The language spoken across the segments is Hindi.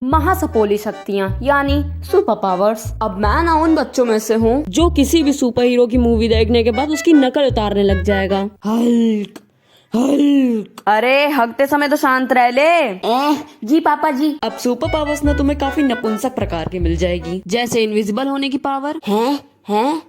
महासपोली शक्तियाँ यानी सुपर पावर्स। अब मैं ना उन बच्चों में से हूँ जो किसी भी सुपर हीरो की मूवी देखने के बाद उसकी नकल उतारने लग जाएगा। Hulk Hulk. अरे हगते समय तो शांत रह ले। जी पापा जी। अब सुपर पावर्स ना तुम्हें काफी नपुंसक प्रकार की मिल जाएगी, जैसे इनविजिबल होने की पावर है।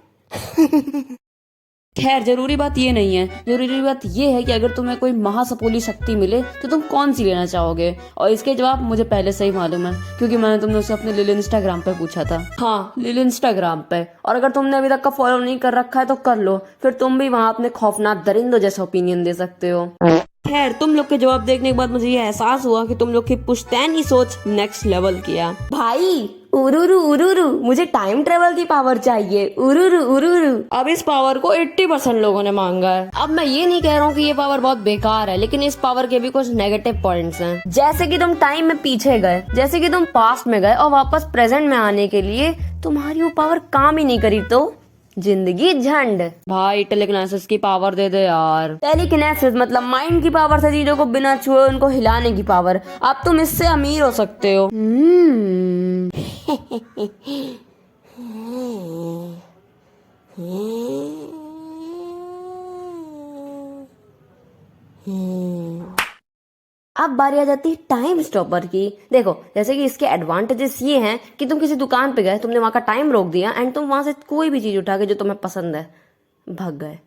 खैर जरूरी बात ये नहीं है, जरूरी बात ये है कि अगर तुम्हें कोई महासपोली शक्ति मिले तो तुम कौन सी लेना चाहोगे। और इसके जवाब मुझे पहले से ही मालूम है, क्योंकि मैंने तुमने उससे अपने लिल इंस्टाग्राम पे पूछा था। हाँ, लिल इंस्टाग्राम पे। और अगर तुमने अभी तक का फॉलो नहीं कर रखा है तो कर लो, फिर तुम भी वहाँ अपने खौफनाक दरिंदों जैसा ओपिनियन दे सकते हो। खैर तुम लोग के जवाब देखने के बाद मुझे ये एहसास हुआ कि तुम लोग की पुश्तैनी सोच नेक्स्ट लेवल किया। भाई उरुरु उरुरु, मुझे टाइम ट्रेवल की पावर चाहिए। उरुरु उरुरु। अब इस पावर को 80% लोगों ने मांगा है। अब मैं ये नहीं कह रहा हूँ कि ये पावर बहुत बेकार है, लेकिन इस पावर के भी कुछ नेगेटिव पॉइंट्स हैं। जैसे कि तुम टाइम में पीछे गए, जैसे कि तुम पास्ट में गए और वापस प्रेजेंट में आने के लिए तुम्हारी वो पावर काम ही नहीं करी तो जिंदगी झंड। भाई टेलीकिनेसिस की पावर दे दे यार। टेलीकिनेसिस मतलब माइंड की पावर से चीजों को बिना छुए उनको हिलाने की पावर। अब तुम इससे अमीर हो सकते हो। अब बारी आ जाती है टाइम स्टॉपर की। देखो जैसे कि इसके एडवांटेजेस ये हैं कि तुम किसी दुकान पे गए, तुमने वहां का टाइम रोक दिया एंड तुम वहां से कोई भी चीज उठा के जो तुम्हें पसंद है भाग गए,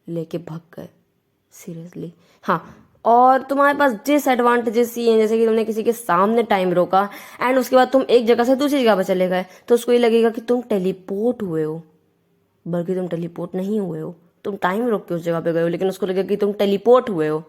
लेके भाग गए। सीरियसली हाँ। और तुम्हारे पास डिसएडवांटेजेस ये हैं, जैसे कि तुमने किसी के सामने टाइम रोका एंड उसके बाद तुम एक जगह से दूसरी जगह पर चले गए तो उसको ये लगेगा कि तुम टेलीपोर्ट हुए हो, बल्कि तुम टेलीपोर्ट नहीं हुए हो, तुम टाइम रोक के उस जगह पे गए हो, लेकिन उसको लगेगा कि तुम टेलीपोर्ट हुए हो।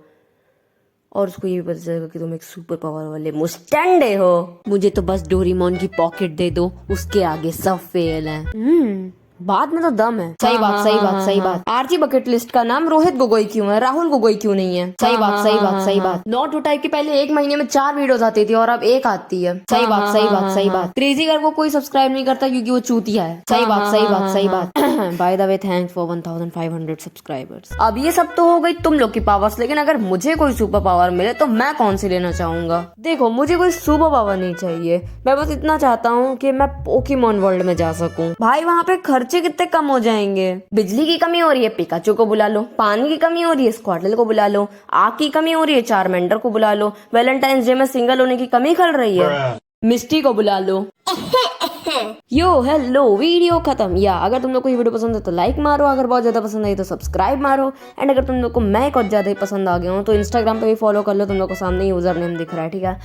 और उसको ये भी पता चलेगा कि तुम एक सुपर पावर वाले मुस्टैंडे हो। मुझे तो बस डोरेमोन की पॉकेट दे दो, उसके आगे सब फेल है। बाद में तो दम है। सही बात सही बात सही बात। आरती बकेट लिस्ट का नाम रोहित गोगोई क्यों है, राहुल गोगोई क्यों नहीं है। सही बात सही बात सही बात। नॉट टू टाइप की पहले एक महीने में 4 वीडियोस आती थी और अब एक आती है। सही बात सही बात सही बात। क्रेजी गर्ल को कोई सब्सक्राइब नहीं करता क्योंकि वो चूतिया है। सही बात सही बात सही बात। By the way thanks for 1500 subscribers. अब ये सब तो हो गई तुम लोग की पावर्स, लेकिन अगर मुझे कोई सुपर पावर मिले तो मैं कौन सी लेना चाहूंगा। देखो मुझे कोई सुपर पावर नहीं चाहिए, मैं बस इतना चाहता हूँ कि मैं पोकेमॉन वर्ल्ड में जा सकूं। भाई वहाँ पे खर्चे कितने कम हो जाएंगे। बिजली की कमी हो रही है, पिकाचू को बुला लो। पानी की कमी हो रही है, स्क्वाडल को बुला लो। आग की कमी हो रही है, चारमेंडर को बुला लो। वैलेंटाइंस डे में सिंगल होने की कमी खल रही है, मिस्टी को बुला लो। यो हेलो, वीडियो खत्म। या अगर तुम लोग को ये वीडियो पसंद है तो लाइक मारो, अगर बहुत ज्यादा पसंद आई तो सब्सक्राइब मारो एंड अगर तुम लोग को मैं कुछ ज्यादा ही पसंद आ गया हूँ तो इंस्टाग्राम पे भी फॉलो कर लो, तुम लोग को सामने यूजर नेम दिख रहा है, ठीक है।